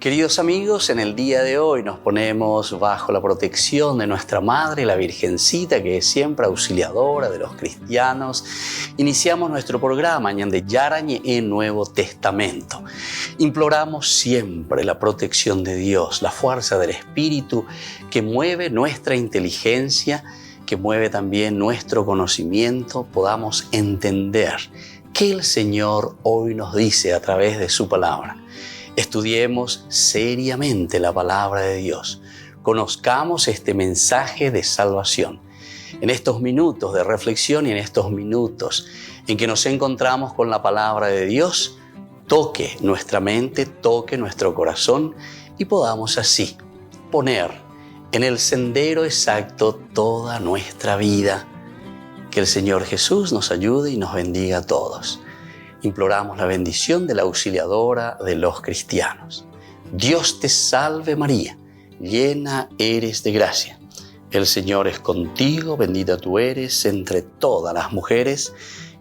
Queridos amigos, en el día de hoy nos ponemos bajo la protección de nuestra Madre, la Virgencita, que es siempre auxiliadora de los cristianos. Iniciamos nuestro programa Ñande Yarañe en Nuevo Testamento. Imploramos siempre la protección de Dios, la fuerza del Espíritu que mueve nuestra inteligencia, que mueve también nuestro conocimiento, podamos entender qué el Señor hoy nos dice a través de su palabra. Estudiemos seriamente la palabra de Dios. Conozcamos este mensaje de salvación. En estos minutos de reflexión y en estos minutos en que nos encontramos con la palabra de Dios, toque nuestra mente, toque nuestro corazón y podamos así poner en el sendero exacto toda nuestra vida. Que el Señor Jesús nos ayude y nos bendiga a todos. Imploramos la bendición de la auxiliadora de los cristianos. Dios te salve María, llena eres de gracia. El Señor es contigo, bendita tú eres entre todas las mujeres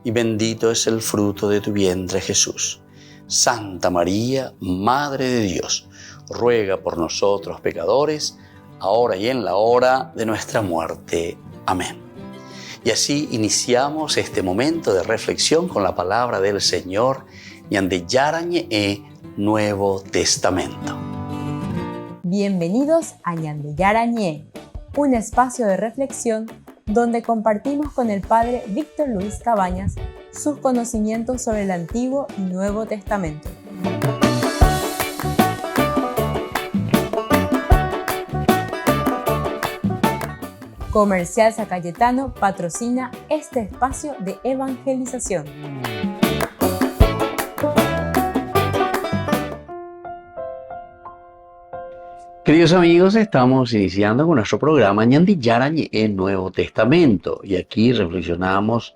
y bendito es el fruto de tu vientre Jesús. Santa María, Madre de Dios, ruega por nosotros pecadores, ahora y en la hora de nuestra muerte. Amén. Y así iniciamos este momento de reflexión con la palabra del Señor, Ñande Yarañe Nuevo Testamento. Bienvenidos a Ñande Yarañe, un espacio de reflexión donde compartimos con el Padre Víctor Luis Cabañas sus conocimientos sobre el Antiguo y Nuevo Testamento. Comercial San Cayetano patrocina este espacio de evangelización. Queridos amigos, estamos iniciando con nuestro programa Ñande Yarañe en Nuevo Testamento y aquí reflexionamos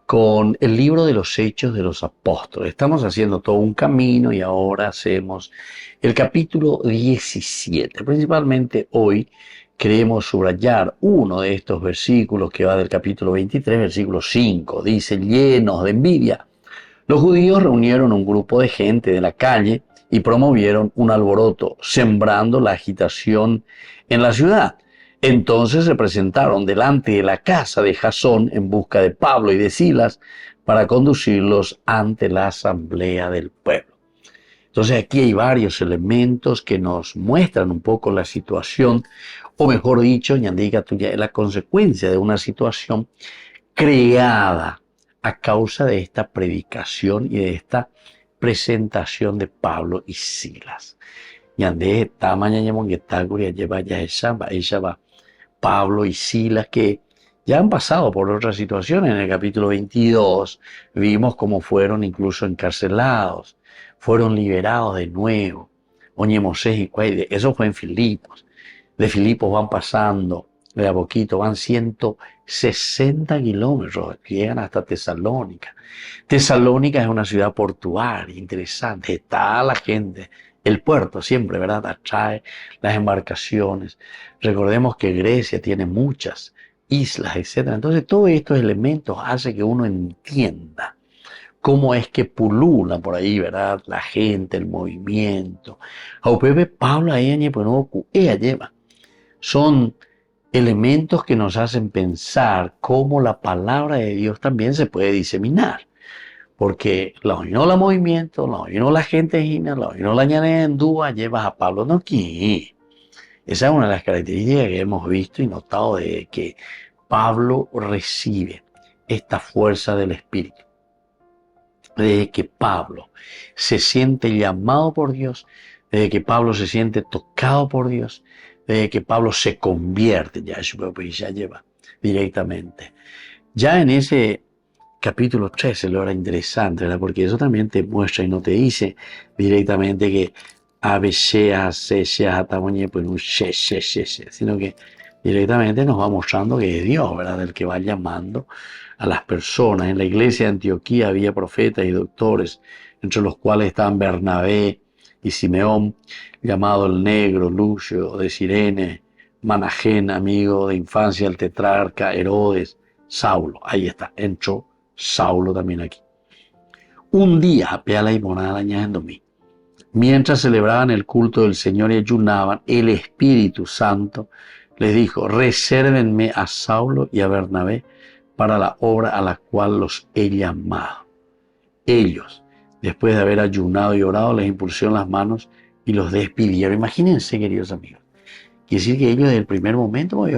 con el libro de los Hechos de los Apóstoles. Estamos haciendo todo un camino y ahora hacemos el capítulo 17. Principalmente hoy queremos subrayar uno de estos versículos que va del capítulo 23, versículo 5. Dice, llenos de envidia, los judíos reunieron un grupo de gente de la calle y promovieron un alboroto, sembrando la agitación en la ciudad. Entonces se presentaron delante de la casa de Jasón en busca de Pablo y de Silas para conducirlos ante la asamblea del pueblo. Entonces aquí hay varios elementos que nos muestran un poco la situación, o mejor dicho, Ñandiga tuya, la consecuencia de una situación creada a causa de esta predicación y de esta presentación de Pablo y Silas. Ñande Pablo y Silas que ya han pasado por otras situaciones. En el capítulo 22 vimos cómo fueron incluso encarcelados, fueron liberados de nuevo. Eso fue en Filipos. De Filipos van pasando de a poquito, van 160 kilómetros, llegan hasta Tesalónica. Tesalónica es una ciudad portuaria, interesante, está la gente, el puerto siempre, ¿verdad? Atrae las embarcaciones. Recordemos que Grecia tiene muchas islas, etc. Entonces todos estos elementos hacen que uno entienda cómo es que pulula por ahí, ¿verdad? La gente, el movimiento. Pablo ahí, pues no, ella lleva. Son elementos que nos hacen pensar cómo la palabra de Dios también se puede diseminar. Porque la oinó la movimiento, la oinó la gente, la oinó la ñane en dúa, llevas a Pablo no aquí. Esa es una de las características que hemos visto y notado de que Pablo recibe esta fuerza del Espíritu. Desde que Pablo se siente llamado por Dios, desde que Pablo se siente tocado por Dios, desde que Pablo se convierte, ya lleva directamente. Ya en ese capítulo 13 lo era interesante, ¿verdad? Porque eso también te muestra y no te dice directamente que sino que directamente nos va mostrando que es Dios, ¿verdad? El que va llamando a las personas. En la iglesia de Antioquía había profetas y doctores, entre los cuales estaban Bernabé y Simeón, llamado el Negro, Lucio de Cirene, Managén, amigo de infancia del tetrarca, Herodes, Saulo. Ahí está, entró Saulo también aquí. Un día, pea la limonada añadiéndome, mientras celebraban el culto del Señor y ayunaban, el Espíritu Santo les dijo: resérvenme a Saulo y a Bernabé para la obra a la cual los he llamado. Ellos, después de haber ayunado y orado, les impusieron las manos y los despidieron. Imagínense, queridos amigos. Quiere decir que ellos desde el primer momento me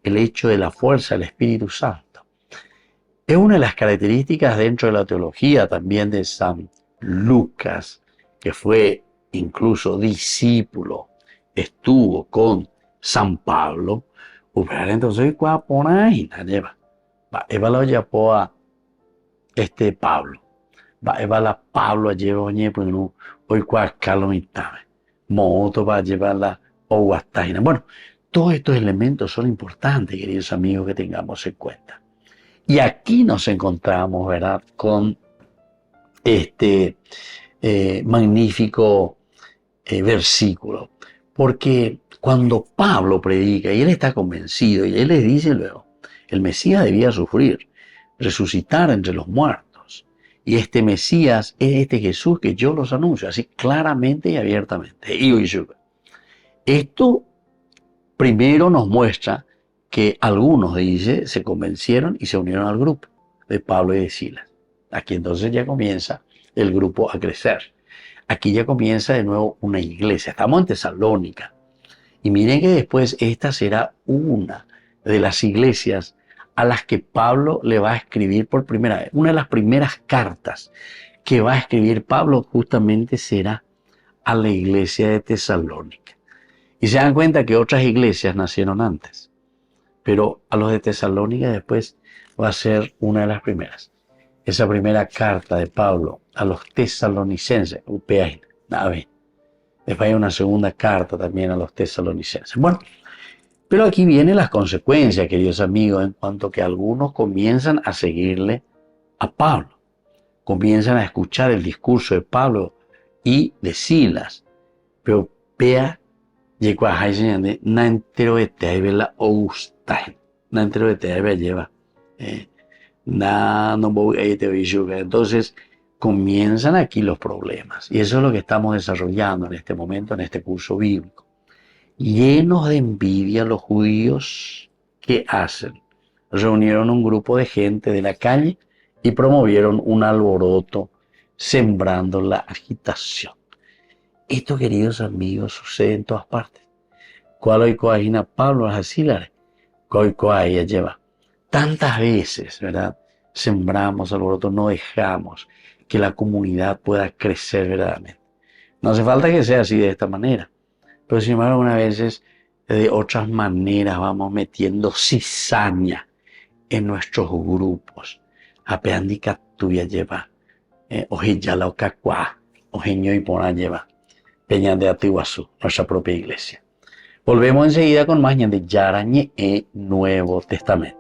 el hecho de la fuerza del Espíritu Santo. Es una de las características dentro de la teología también de San Lucas, que fue incluso discípulo, estuvo con San Pablo. Entonces, ¿cuál por ahí? Eva lo llevó a Pablo. Eva la Pablo llevó pues no hoy cuál calomitame. Moto va a llevarla o guastaina. Bueno, todos estos elementos son importantes, queridos amigos, que tengamos en cuenta. Y aquí nos encontramos, ¿verdad?, con este magnífico versículo. Porque cuando Pablo predica, y él está convencido, y él les dice luego, el Mesías debía sufrir, resucitar entre los muertos. Y este Mesías es este Jesús que yo los anuncio, así claramente y abiertamente. Esto primero nos muestra que algunos, dice, se convencieron y se unieron al grupo de Pablo y de Silas. Aquí entonces ya comienza el grupo a crecer. Aquí ya comienza de nuevo una iglesia. Estamos en Tesalónica. Y miren que después esta será una de las iglesias a las que Pablo le va a escribir por primera vez. Una de las primeras cartas que va a escribir Pablo justamente será a la iglesia de Tesalónica. Y se dan cuenta que otras iglesias nacieron antes, pero a los de Tesalónica después va a ser una de las primeras. Esa primera carta de Pablo a los tesalonicenses, después hay una segunda carta también a los tesalonicenses. Bueno, pero aquí vienen las consecuencias, queridos amigos, en cuanto que algunos comienzan a seguirle a Pablo, comienzan a escuchar el discurso de Pablo y de Silas, pero vea, llegó a Jaime, na entero de te vela Augustain, na entero de te lleva, no voy a te entonces comienzan aquí los problemas, y eso es lo que estamos desarrollando en este momento, en este curso bíblico. Llenos de envidia, los judíos, ¿qué hacen? Reunieron un grupo de gente de la calle y promovieron un alboroto, sembrando la agitación. Esto, queridos amigos, sucede en todas partes. ¿Cuál hoy coagina Pablo a Silas? ¿Cuál ella lleva? Tantas veces, ¿verdad? Sembramos alboroto, no dejamos que la comunidad pueda crecer verdaderamente. No hace falta que sea así de esta manera, pero sin embargo, algunas veces de otras maneras vamos metiendo cizaña en nuestros grupos. Apeandica tuya lleva, ojilla o cacuá, ojeño y pona lleva. Peña de Atiguazú, nuestra propia iglesia. Volvemos enseguida con más de Yarañe e Nuevo Testamento.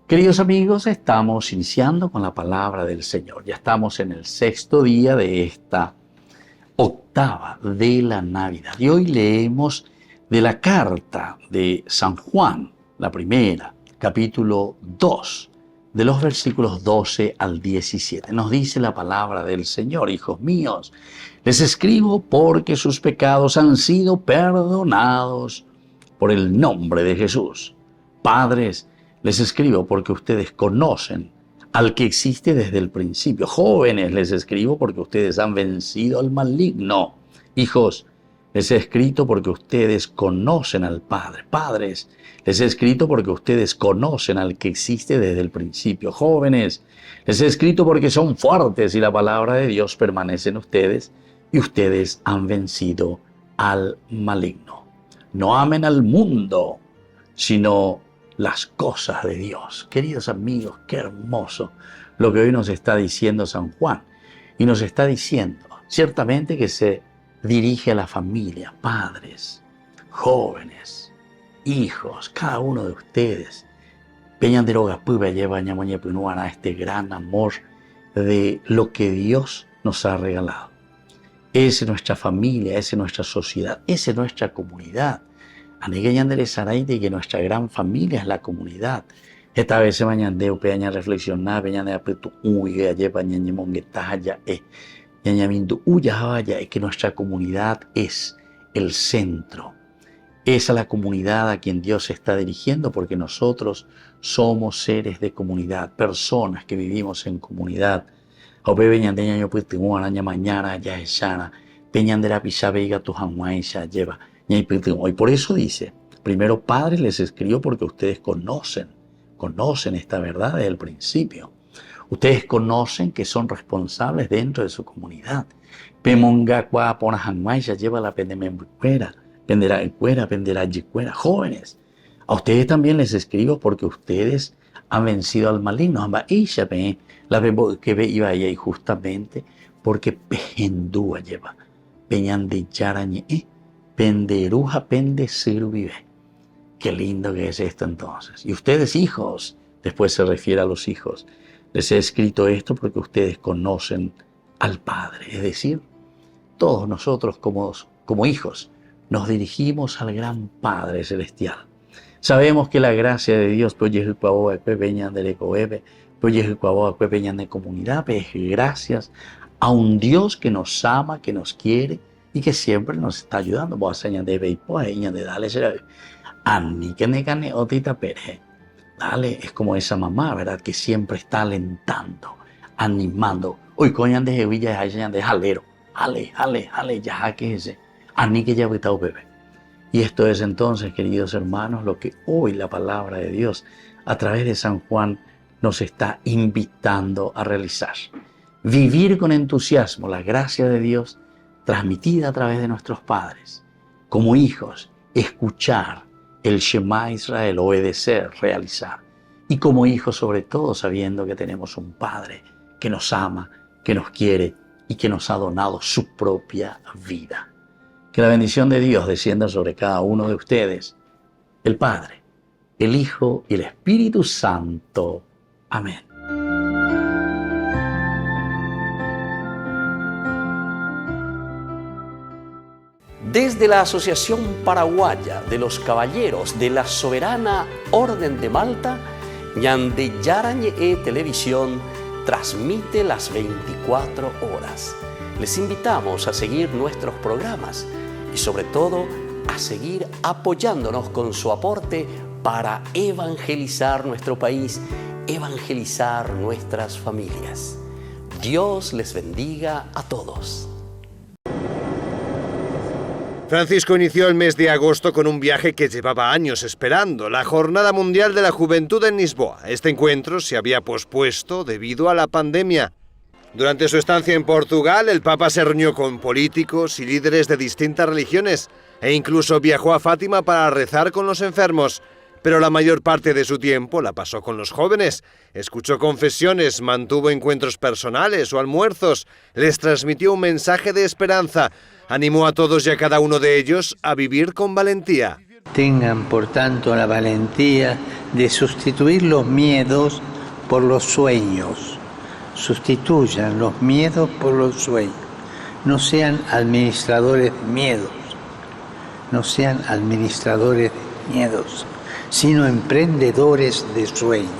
Queridos amigos, estamos iniciando con la palabra del Señor. Ya estamos en el 6º día de esta octava de la Navidad. Y hoy leemos de la carta de San Juan, la primera, capítulo 2, de los versículos 12 al 17. Nos dice la palabra del Señor: hijos míos, les escribo porque sus pecados han sido perdonados por el nombre de Jesús. Padres, les escribo porque ustedes conocen al que existe desde el principio. Jóvenes, les escribo porque ustedes han vencido al maligno. Hijos, les he escrito porque ustedes conocen al Padre. Padres, les he escrito porque ustedes conocen al que existe desde el principio. Jóvenes, les he escrito porque son fuertes y la palabra de Dios permanece en ustedes y ustedes han vencido al maligno. No amen al mundo, sino las cosas de Dios. Queridos amigos, qué hermoso lo que hoy nos está diciendo San Juan. Y nos está diciendo, ciertamente que se dirige a la familia, padres, jóvenes, hijos, cada uno de ustedes. A este gran amor de lo que Dios nos ha regalado. Esa es nuestra familia, esa es nuestra sociedad, esa es nuestra comunidad. Que nuestra gran familia es la comunidad. Esta vez se mañana peña reflexionar, peña de apretu uy, ayer paña monguetaya, es que nuestra comunidad es el centro. Esa es la comunidad a quien Dios se está dirigiendo, porque nosotros somos seres de comunidad, personas que vivimos en comunidad. Y por eso dice, primero, padres, les escribo porque ustedes conocen esta verdad desde el principio. Ustedes conocen que son responsables dentro de su comunidad. Jóvenes, a ustedes también les escribo porque ustedes han vencido al maligno. Y justamente porque pehendúa lleva, peñan de yarañe, penderuja pendecir vive. Qué lindo que es esto entonces. Y ustedes, hijos, después se refiere a los hijos, les he escrito esto porque ustedes conocen al Padre. Es decir, todos nosotros como hijos nos dirigimos al gran Padre Celestial. Sabemos que la gracia de Dios es gracias a un Dios que nos ama, que nos quiere y que siempre nos está ayudando. Dale, es como esa mamá, ¿verdad? Que siempre está alentando, animando. Hoy coñan de jevilla de jalero. Jale, ya que ese. Ani que ya vitao bebé. Y esto es entonces, queridos hermanos, lo que hoy la palabra de Dios a través de San Juan nos está invitando a realizar. Vivir con entusiasmo la gracia de Dios transmitida a través de nuestros padres. Como hijos, escuchar el Shema Israel, obedecer, realizar. Y como hijos, sobre todo, sabiendo que tenemos un Padre que nos ama, que nos quiere y que nos ha donado su propia vida. Que la bendición de Dios descienda sobre cada uno de ustedes, el Padre, el Hijo y el Espíritu Santo. Amén. Desde la Asociación Paraguaya de los Caballeros de la Soberana Orden de Malta, Ñande Yarañe Televisión transmite las 24 horas. Les invitamos a seguir nuestros programas y sobre todo a seguir apoyándonos con su aporte para evangelizar nuestro país, evangelizar nuestras familias. Dios les bendiga a todos. Francisco inició el mes de agosto con un viaje que llevaba años esperando, la Jornada Mundial de la Juventud en Lisboa. Este encuentro se había pospuesto debido a la pandemia. Durante su estancia en Portugal, el Papa se reunió con políticos y líderes de distintas religiones e incluso viajó a Fátima para rezar con los enfermos. Pero la mayor parte de su tiempo la pasó con los jóvenes. Escuchó confesiones, mantuvo encuentros personales o almuerzos, les transmitió un mensaje de esperanza. Animó a todos y a cada uno de ellos a vivir con valentía. Tengan, por tanto, la valentía de sustituir los miedos por los sueños. Sustituyan los miedos por los sueños. No sean administradores de miedos. No sean administradores de miedos, sino emprendedores de sueños.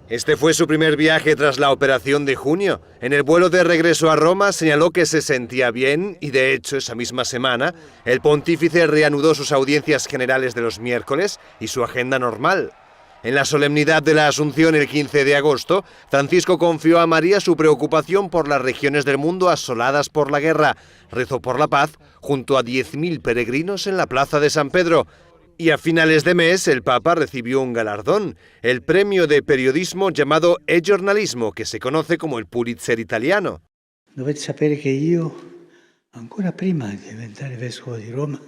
Este fue su primer viaje tras la operación de junio. En el vuelo de regreso a Roma señaló que se sentía bien y, de hecho, esa misma semana, el pontífice reanudó sus audiencias generales de los miércoles y su agenda normal. En la solemnidad de la Asunción el 15 de agosto, Francisco confió a María su preocupación por las regiones del mundo asoladas por la guerra. Rezó por la paz junto a 10.000 peregrinos en la plaza de San Pedro. Y a finales de mes el Papa recibió un galardón, el premio de periodismo llamado e-giornalismo, que se conoce como el Pulitzer italiano. Dovete sapere che io, ancora prima di diventare vescovo di Roma,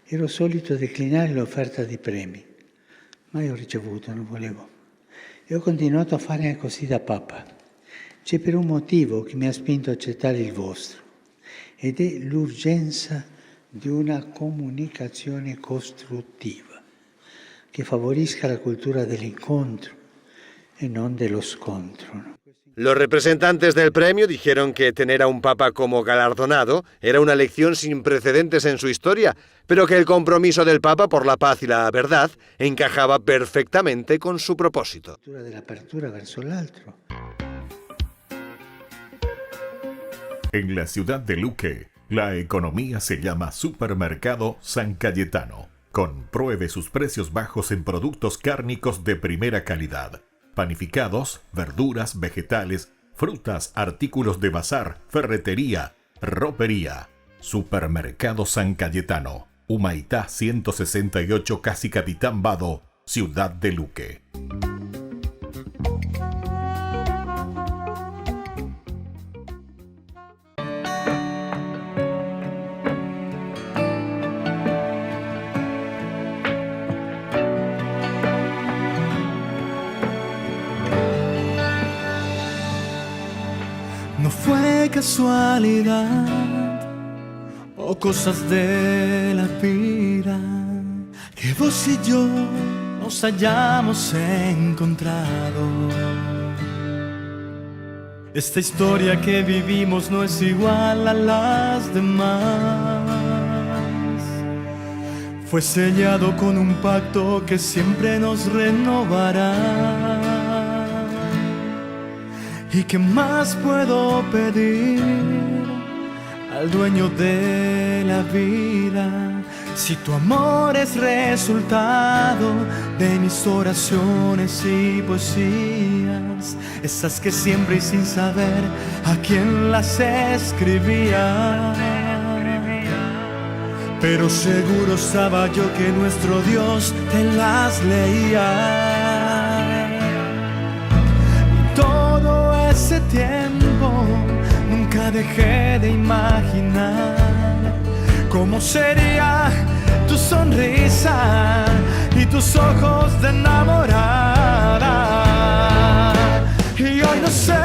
ero solito declinare l'offerta di premi. Mai ho ricevuto, non volevo. E ho continuato a fare così da Papa. C'è per un motivo che mi ha spinto a accettare il vostro, ed è l'urgenza di una comunicazione costruttiva che favorisca la cultura dell'incontro e non dello scontro. Los representantes del premio dijeron que tener a un papa como galardonado era una lección sin precedentes en su historia, pero que el compromiso del papa por la paz y la verdad encajaba perfectamente con su propósito. De la apertura verso l'altro. En la ciudad de Luque, la economía se llama Supermercado San Cayetano. Compruebe sus precios bajos en productos cárnicos de primera calidad. Panificados, verduras, vegetales, frutas, artículos de bazar, ferretería, ropería. Supermercado San Cayetano, Humaitá 168, Casi Capitán Vado, Ciudad de Luque. No fue casualidad o cosas de la vida que vos y yo nos hayamos encontrado. Esta historia que vivimos no es igual a las demás. Fue sellado con un pacto que siempre nos renovará. ¿Y qué más puedo pedir al dueño de la vida? Si tu amor es resultado de mis oraciones y poesías, esas que siempre y sin saber a quién las escribía. Pero seguro estaba yo que nuestro Dios te las leía. Ese tiempo nunca dejé de imaginar cómo sería tu sonrisa y tus ojos de enamorada. Y hoy no sé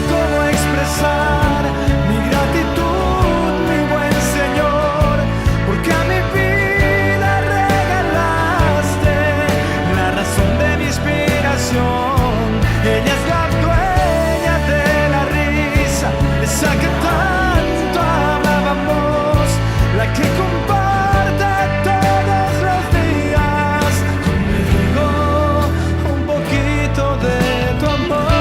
cómo expresar mi gratitud, mi buen Señor, porque a mi vida regalaste la razón de mi inspiración. Ella es la esa que tanto hablábamos, la que comparte todos los días conmigo un poquito de tu amor.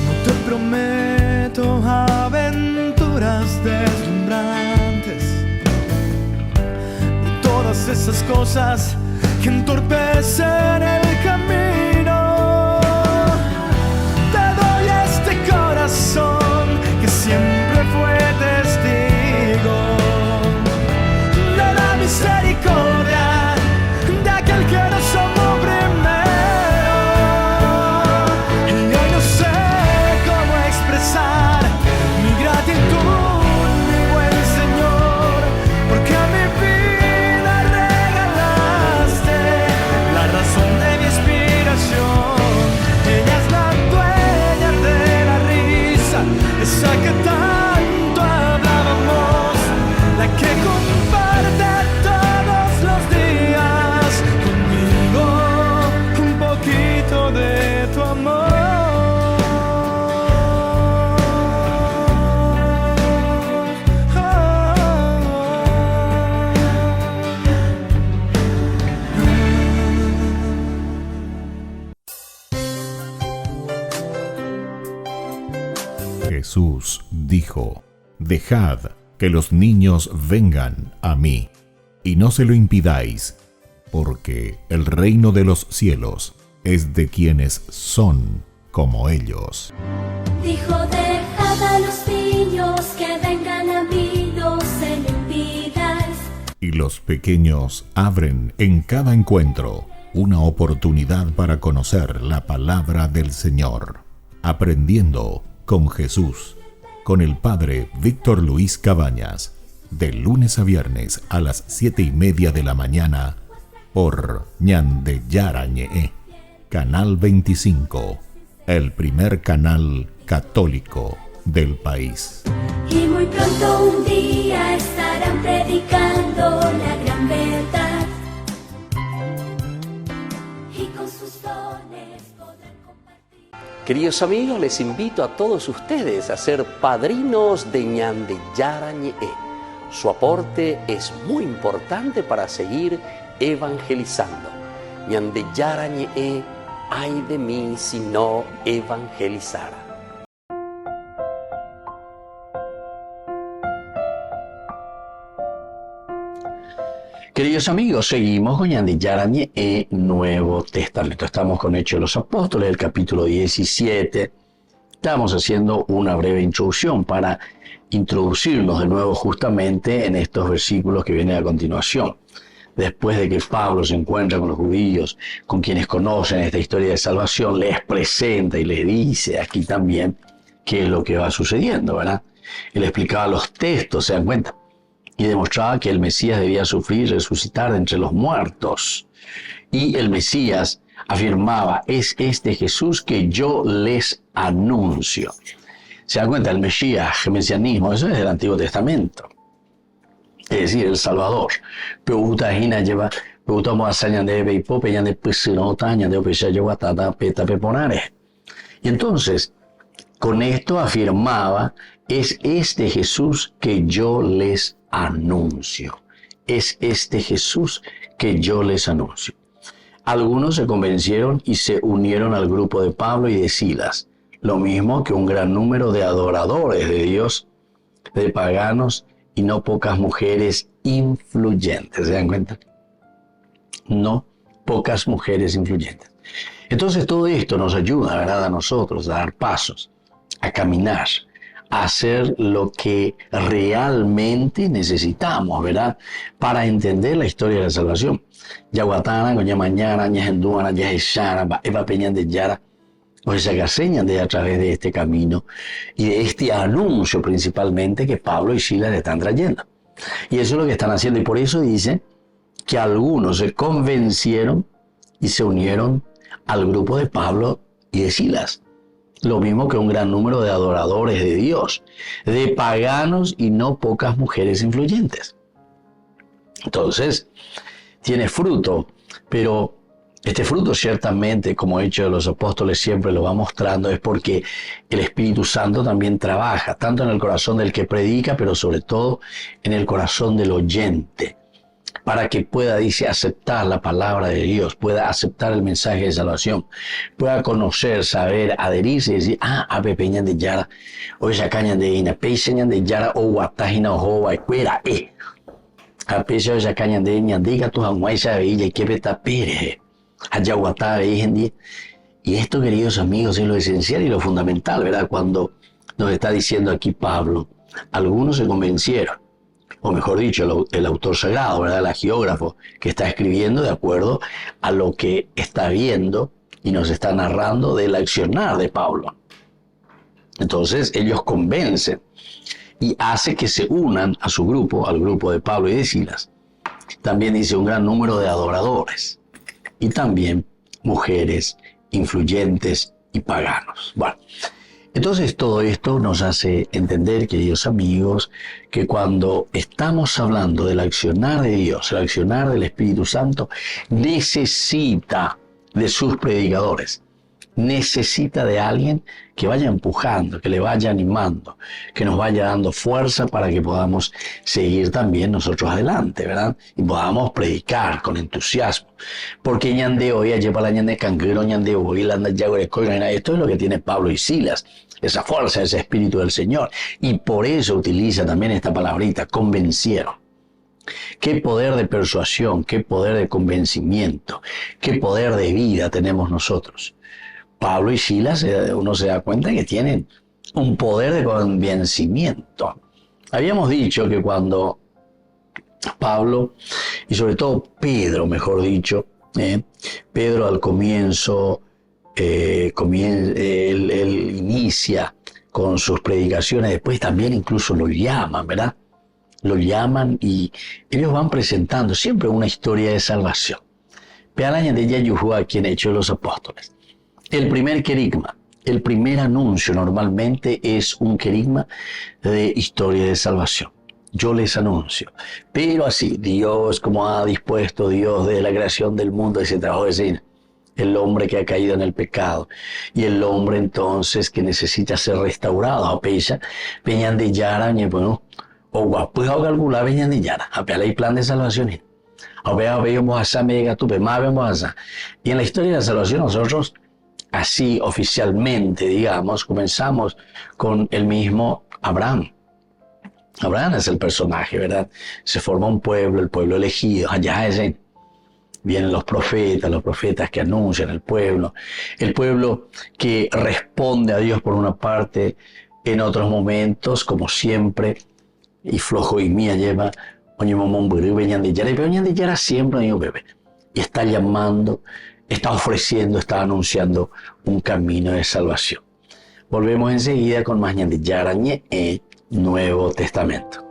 No te prometo deslumbrantes y todas esas cosas que entorpecen el camino. Te doy este corazón que siempre fue testigo de la misericordia de aquel que nos amó primero. Y hoy no sé cómo expresar mi gratitud, porque a mi vida regalaste la razón de mi Jesús dijo: «Dejad que los niños vengan a mí, y no se lo impidáis, porque el reino de los cielos es de quienes son como ellos». Dijo: dejad a los niños que vengan a mí, no se lo impidáis. Y los pequeños abren en cada encuentro una oportunidad para conocer la palabra del Señor, aprendiendo con Jesús, con el Padre Víctor Luis Cabañas, de lunes a viernes a las 7:30 de la mañana, por Ñande Yarañe, Canal 25, el primer canal católico del país. Y muy pronto un día estarán predicando la gran verdad, y con sus dones podrán compartir. Queridos amigos, les invito a todos ustedes a ser padrinos de Ñande Yarañe. Su aporte es muy importante para seguir evangelizando. Ñande Yarañe, ay de mí si no evangelizara. Queridos amigos, seguimos con Ñande Yarañe, Nuevo Testamento. Estamos con Hechos de los Apóstoles, el capítulo 17. Estamos haciendo una breve introducción para introducirnos de nuevo justamente en estos versículos que vienen a continuación. Después de que Pablo se encuentra con los judíos, con quienes conocen esta historia de salvación, les presenta y les dice aquí también qué es lo que va sucediendo, ¿verdad? Él explicaba los textos, ¿se dan cuenta? Y demostraba que el Mesías debía sufrir y resucitar de entre los muertos. Y el Mesías afirmaba: es este Jesús que yo les anuncio. ¿Se dan cuenta? El Mesías, el mesianismo, eso es del Antiguo Testamento. Es decir, el Salvador. Y entonces, con esto afirmaba: es este Jesús que yo les anuncio. Es este Jesús que yo les anuncio. Algunos se convencieron y se unieron al grupo de Pablo y de Silas, lo mismo que un gran número de adoradores de Dios, de paganos y no pocas mujeres influyentes. ¿Se dan cuenta? No pocas mujeres influyentes. Entonces todo esto nos ayuda, ¿verdad?, a nosotros a dar pasos, a caminar, a hacer lo que realmente necesitamos, ¿verdad?, para entender la historia de la salvación. Yaguatana, coña mañana, ña henduana, ña eshara, eva peñan de yara, o se agaseñan de a través de este camino y de este anuncio principalmente que Pablo y Silas le están trayendo. Y eso es lo que están haciendo, y por eso dice que algunos se convencieron y se unieron al grupo de Pablo y de Silas. Lo mismo que un gran número de adoradores de Dios, de paganos y no pocas mujeres influyentes. Entonces, tiene fruto, pero este fruto ciertamente, como Hechos de los Apóstoles siempre lo va mostrando, es porque el Espíritu Santo también trabaja, tanto en el corazón del que predica, pero sobre todo en el corazón del oyente, para que pueda, dice, aceptar la palabra de Dios, pueda aceptar el mensaje de salvación, pueda conocer, saber, adherirse y decir: abe peñan de yara, o ya cañan de ina, peñan de yara, o guatajina, o jova, cuera, a pecha o ya cañan de ina, diga tu janguaisa de villa, y que beta pere, allá guatá, y esto, queridos amigos, es lo esencial y lo fundamental, ¿verdad? Cuando nos está diciendo aquí Pablo, algunos se convencieron, o mejor dicho, el autor sagrado, ¿verdad?, el hagiógrafo, que está escribiendo de acuerdo a lo que está viendo y nos está narrando del accionar de Pablo. Entonces ellos convencen y hace que se unan a su grupo, al grupo de Pablo y de Silas. También dice un gran número de adoradores y también mujeres influyentes y paganos. Bueno, entonces todo esto nos hace entender, queridos amigos, que cuando estamos hablando del accionar de Dios, el accionar del Espíritu Santo, necesita de sus predicadores, necesita de alguien que vaya empujando, que le vaya animando, que nos vaya dando fuerza para que podamos seguir también nosotros adelante, ¿verdad? Y podamos predicar con entusiasmo. Porque ñande hoy, ayer para la ñande canguero, ñande hoy, la anda ya, esto es lo que tiene Pablo y Silas, esa fuerza, ese espíritu del Señor. Y por eso utiliza también esta palabrita, convencieron. Qué poder de persuasión, qué poder de convencimiento, qué poder de vida tenemos nosotros. Pablo y Silas, uno se da cuenta que tienen un poder de convencimiento. Habíamos dicho que cuando Pablo, y sobre todo Pedro, mejor dicho, Pedro al comienzo, él inicia con sus predicaciones, después también incluso lo llaman, ¿verdad? Lo llaman y ellos van presentando siempre una historia de salvación. Pealaña de Yayuhua, quien Hechos de los Apóstoles. El primer querigma, el primer anuncio normalmente es un querigma de historia de salvación. Yo les anuncio. Pero así, Dios, como ha dispuesto Dios de la creación del mundo, ese trabajo de cine. El hombre que ha caído en el pecado y el hombre entonces que necesita ser restaurado. A Peña, Peñan de Yara, bueno, o guapo, o calcular Peñan de Yara, a Peña hay plan de salvación. A veamos a mega tupe, más vemos a. Y en la historia de la salvación nosotros, así oficialmente, digamos, comenzamos con el mismo Abraham. Abraham es el personaje, ¿verdad? Se forma un pueblo, el pueblo elegido, allá es él. Vienen los profetas que anuncian el pueblo que responde a Dios por una parte, en otros momentos, como siempre, y flojo y mía lleva, siempre y está llamando, está ofreciendo, está anunciando un camino de salvación. Volvemos enseguida con más Ñandillara en Nuevo Testamento.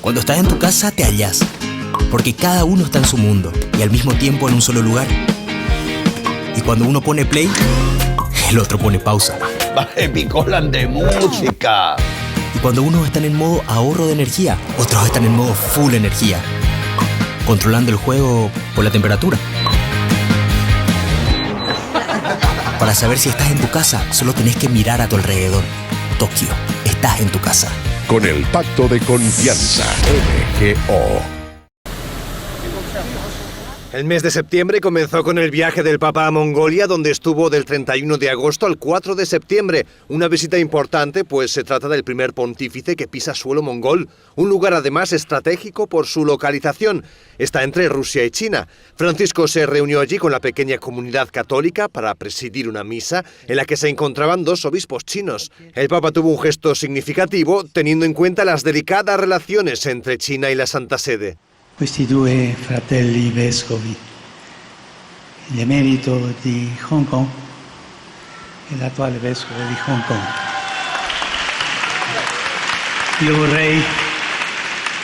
Cuando estás en tu casa te hallas, porque cada uno está en su mundo y al mismo tiempo en un solo lugar. Y cuando uno pone play, el otro pone pausa. Baje picolan de música. Y cuando unos están en modo ahorro de energía, otros están en modo full energía, controlando el juego por la temperatura. Para saber si estás en tu casa, solo tenés que mirar a tu alrededor. Tokio, estás en tu casa. Con el Pacto de Confianza, MGO. El mes de septiembre comenzó con el viaje del Papa a Mongolia, donde estuvo del 31 de agosto al 4 de septiembre. Una visita importante, pues se trata del primer pontífice que pisa suelo mongol, un lugar además estratégico por su localización. Está entre Rusia y China. Francisco se reunió allí con la pequeña comunidad católica para presidir una misa en la que se encontraban dos obispos chinos. El Papa tuvo un gesto significativo, teniendo en cuenta las delicadas relaciones entre China y la Santa Sede. Questi due fratelli vescovi, l'emerito di Hong Kong e l'attuale vescovo di Hong Kong. Io vorrei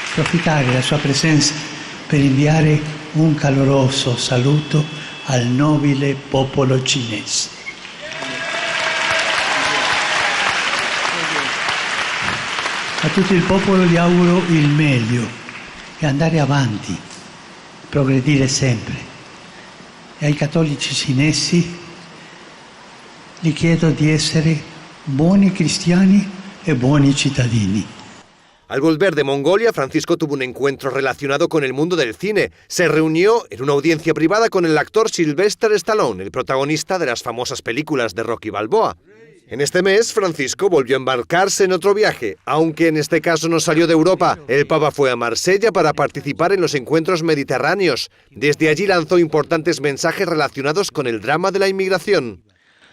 approfittare della sua presenza per inviare un caloroso saluto al nobile popolo cinese. A tutto il popolo gli auguro il meglio. E andare avanti, progredire sempre. E ai cattolici cinesi gli chiedo di essere buoni cristiani e buoni cittadini. Al volver de Mongolia, Francisco tuvo un encuentro relacionado con el mundo del cine. Se reunió en una audiencia privada con el actor Sylvester Stallone, el protagonista de las famosas películas de Rocky Balboa. En este mes, Francisco volvió a embarcarse en otro viaje, aunque en este caso no salió de Europa. El Papa fue a Marsella para participar en los encuentros mediterráneos. Desde allí lanzó importantes mensajes relacionados con el drama de la inmigración.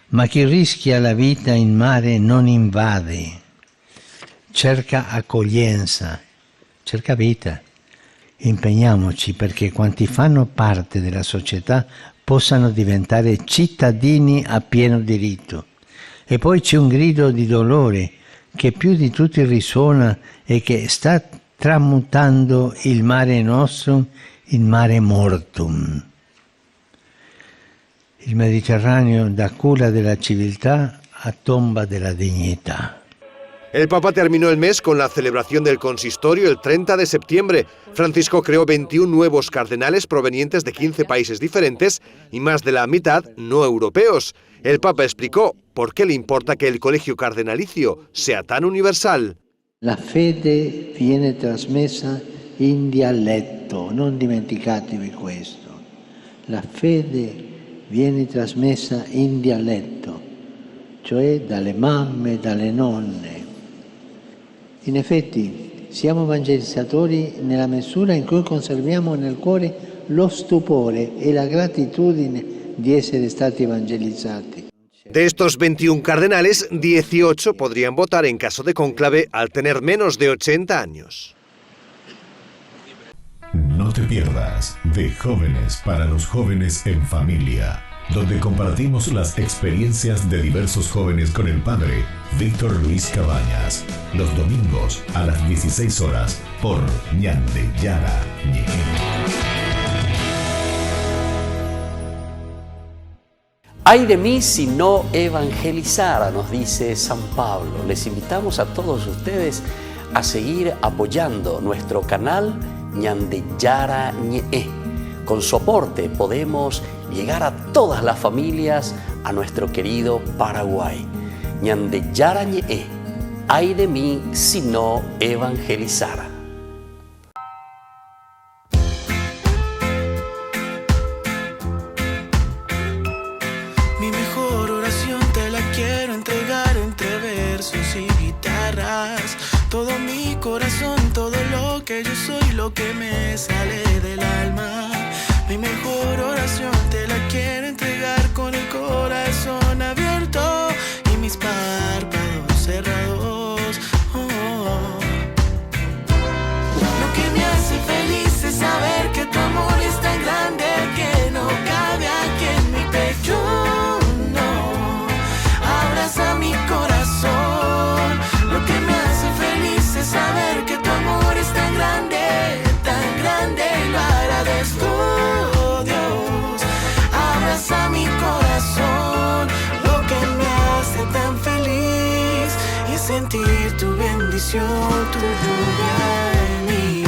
Ma chi rischia la vita in mare non invade, cerca accoglienza, cerca vita. Impegniamoci perché quanti fanno parte della società possano diventare cittadini a pieno diritto. E poi c'è un grido di dolore che più di tutti risuona e che sta tramutando il mare nostrum in mare mortum. Il Mediterraneo da culla della civiltà a tomba della dignità. El Papa terminó el mes con la celebración del consistorio el 30 de septiembre. Francisco creó 21 nuevos cardenales provenientes de 15 países diferentes y más de la mitad no europeos. El Papa explicó por qué le importa que el colegio cardenalicio sea tan universal. La fede viene trasmessa in dialetto, non dimenticatevi questo. La fede viene trasmessa in dialetto, cioè dalle mamme, dalle nonne. In effetti siamo evangelizzatori nella misura in cui conserviamo nel cuore lo stupore e la gratitudine di essere stati evangelizzati. De estos 21 cardenales, 18 podrían votar en caso de cónclave al tener menos de 80 años. No te pierdas de Jóvenes para los Jóvenes en Familia, donde compartimos las experiencias de diversos jóvenes con el padre Víctor Luis Cabañas, los domingos a las 16 horas por Ñande Yara Ñeque. Ay de mí si no evangelizara, nos dice San Pablo. Les invitamos a todos ustedes a seguir apoyando nuestro canal Ñande Yara Ñe. Con su aporte podemos llegar a todas las familias a nuestro querido Paraguay. Ñande Yara Ñe. Ay de mí si no evangelizara. Mi mejor oración te la quiero entregar entre versos y guitarras. Todo mi corazón, todo lo que yo soy, lo que me sale del alma. Mi mejor oración te la quiero entregar con el corazón abierto y mis párpados cerrados. Lo que me hace feliz es saber que tu amor es tan grande que no cabe aquí en mi pecho. Abraza mi corazón. Lo que me hace feliz es saber que tu amor es tan grande, lo agradezco, Dios. Abraza mi corazón. Lo que me hace tan feliz es sentir tu bendición, tu lluvia en mí.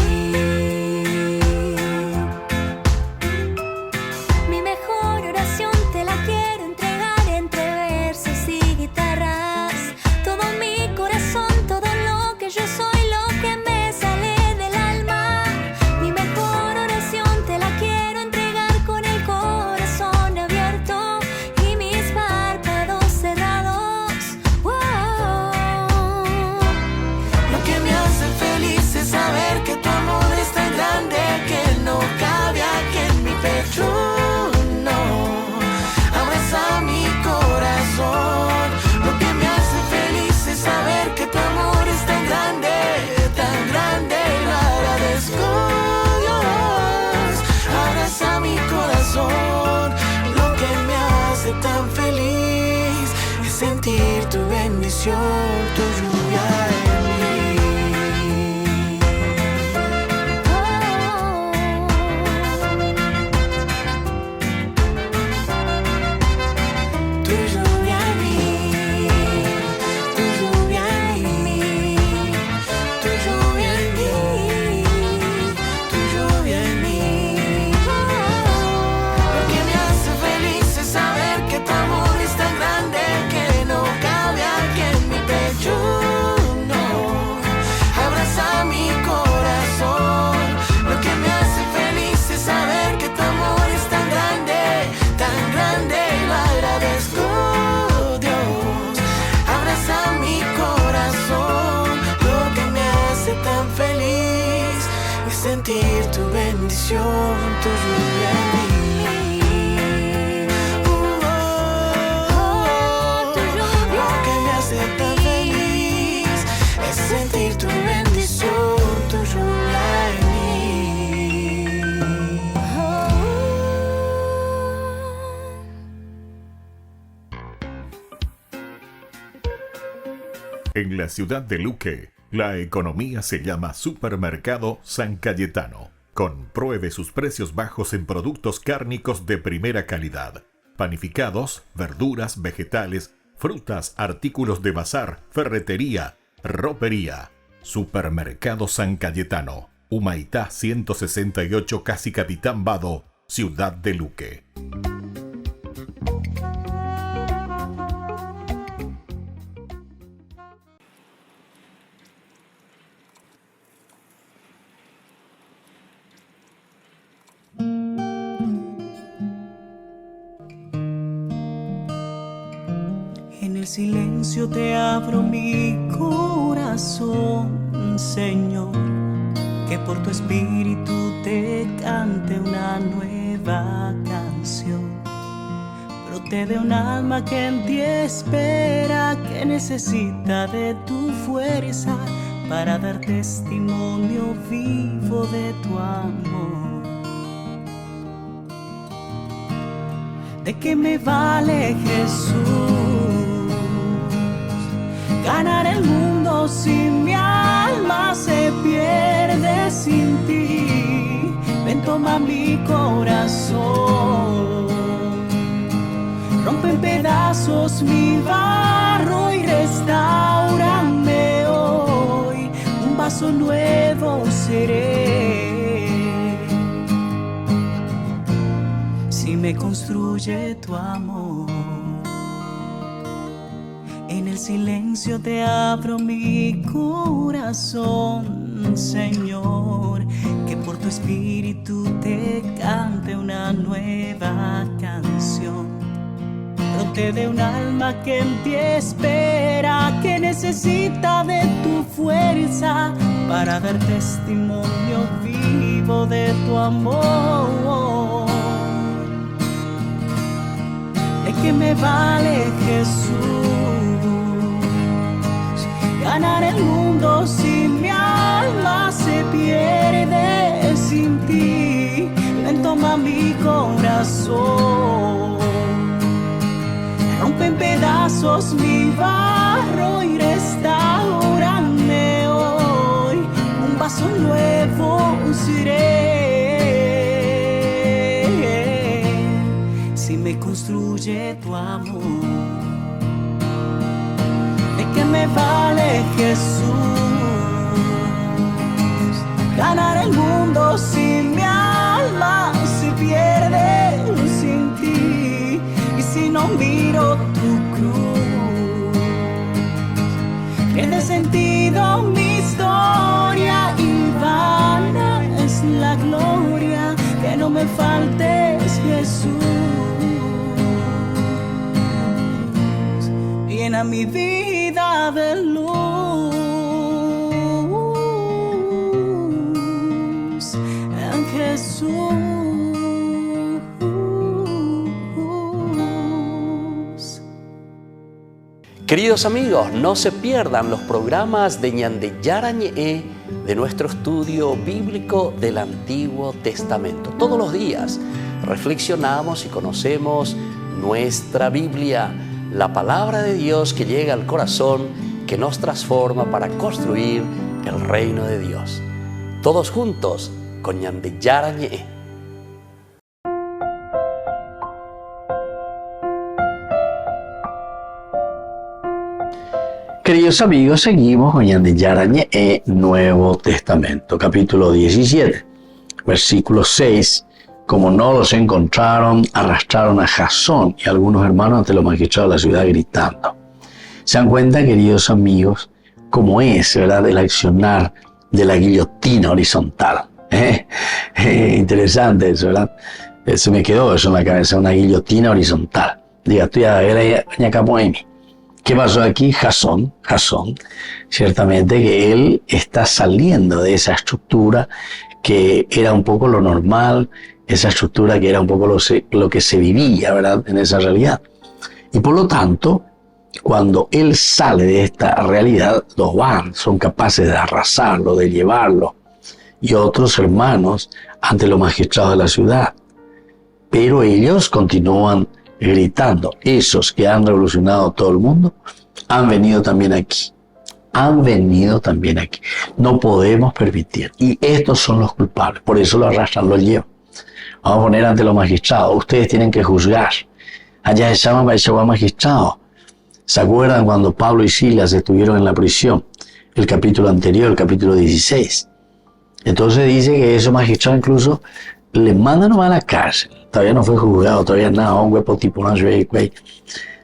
Mi mejor oración te la quiero entregar entre versos y guitarras. Todo mi corazón, todo lo que yo soy, lo que me sale del alma. Mi mejor oración te la quiero entregar con el corazón abierto y mis párpados cerrados. Lo que me hace feliz es saber que tu amor es tan grande que no cabe aquí en mi pecho. Abraza mi corazón. Lo que me hace feliz es saber que tu amor es tan grande, lo agradezco, Dios. Abraza mi corazón. Lo que me hace tan feliz es sentir tu bendición, tu lluvia en mí. Tu lluvia en mí, tu lluvia en mí, tu lluvia en mí, tu lluvia en mí. Lo que me hace feliz es saber que tu amor es tan grande que no cabe aquí en mi pecho. Abraza mi corazón. Lo que me hace feliz es saber que tu amor es tan grande, lo agradezco, Dios. Abraza mi corazón. Lo que me hace tan feliz es sentir tu bendición, tu lluvia en mí. Lo que me hace tan feliz es sentir tu bendición, tu lluvia en mí. En la ciudad de Luque, la economía se llama Supermercado San Cayetano. Compruebe sus precios bajos en productos cárnicos de primera calidad. Panificados, verduras, vegetales, frutas, artículos de bazar, ferretería, Ropería, Supermercado San Cayetano, Humaitá 168, casi Capitán Vado, Ciudad de Luque. En el silencio te abro mi corazón, Señor, que por tu espíritu te cante una nueva canción. Brote de un alma que en ti espera, que necesita de tu fuerza para dar testimonio vivo de tu amor. ¿De qué me vale, Jesús, ganar el mundo si mi alma se pierde sin ti? Ven, toma mi corazón, rompe en pedazos mi barro y restaurame hoy. Un vaso nuevo seré si me construye tu amor. En el silencio te abro mi corazón, Señor, que por tu espíritu te cante una nueva canción. Brote de un alma que en ti espera, que necesita de tu fuerza para dar testimonio vivo de tu amor. ¿De qué me vale, Jesús, ganar el mundo si mi alma se pierde sin ti? Ven, toma mi corazón, rompe en pedazos mi barro y restaurame hoy. Un vaso nuevo seré si me construye tu amor. ¿De qué me vale, Jesús, ganar el mundo si mi alma se pierde sin ti? Y si no miro tu cruz, pierde sentido mi historia y vana es la gloria. Que no me faltes, Jesús, llena mi vida de luz en Jesús. Queridos amigos, no se pierdan los programas de Ñande Yarañe de nuestro estudio bíblico del Antiguo Testamento. Todos los días reflexionamos y conocemos nuestra Biblia, la palabra de Dios que llega al corazón, que nos transforma para construir el reino de Dios. Todos juntos con Ñande Yarañe. Queridos amigos, seguimos con Ñande Yarañe, Nuevo Testamento, capítulo 17, versículo 6. Como no los encontraron, arrastraron a Jasón y algunos hermanos ante los magistrados de la ciudad gritando. Se dan cuenta, queridos amigos, cómo es, ¿verdad?, el accionar de la guillotina horizontal. Interesante eso, ¿verdad? Se me quedó eso en la cabeza, una guillotina horizontal. Diga, tú ya eres ñacamoemi. ¿Qué pasó aquí? Jasón, ciertamente que él está saliendo de esa estructura que era un poco lo normal, esa estructura que era un poco lo que se vivía, ¿verdad?, en esa realidad. Y por lo tanto, cuando él sale de esta realidad, los son capaces de arrasarlo, de llevarlo, y otros hermanos ante los magistrados de la ciudad. Pero ellos continúan gritando. Esos que han revolucionado todo el mundo han venido también aquí. No podemos permitir. Y estos son los culpables. Por eso lo arrastran, lo llevan. Vamos a poner ante los magistrados. Ustedes tienen que juzgar. Allá se llaman para ese magistrado. ¿Se acuerdan cuando Pablo y Silas estuvieron en la prisión? el capítulo anterior, el capítulo 16. Entonces dice que esos magistrados incluso le mandan nomás a la cárcel. Todavía no fue juzgado, todavía nada, un huepo tipo una güey.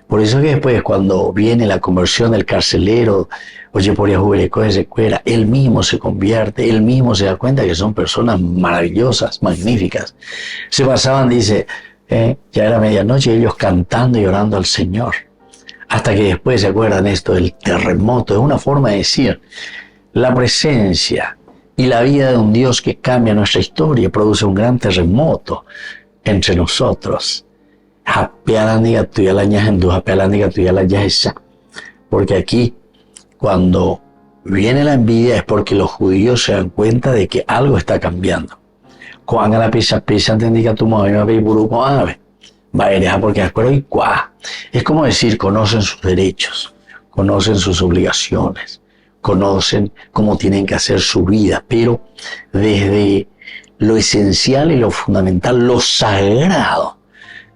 Por eso que después, cuando viene la conversión del carcelero, oye, por Yahubereco de Secuera, él mismo se convierte, él mismo se da cuenta que son personas maravillosas, magníficas. Se pasaban, dice, ya era medianoche, ellos cantando y orando al Señor. Hasta que después se acuerdan esto del terremoto. Es una forma de decir, la presencia y la vida de un Dios que cambia nuestra historia produce un gran terremoto entre nosotros. Porque aquí, cuando viene la envidia, es porque los judíos se dan cuenta de que algo está cambiando. Es como decir, conocen sus derechos, conocen sus obligaciones, conocen cómo tienen que hacer su vida, pero desde lo esencial y lo fundamental, lo sagrado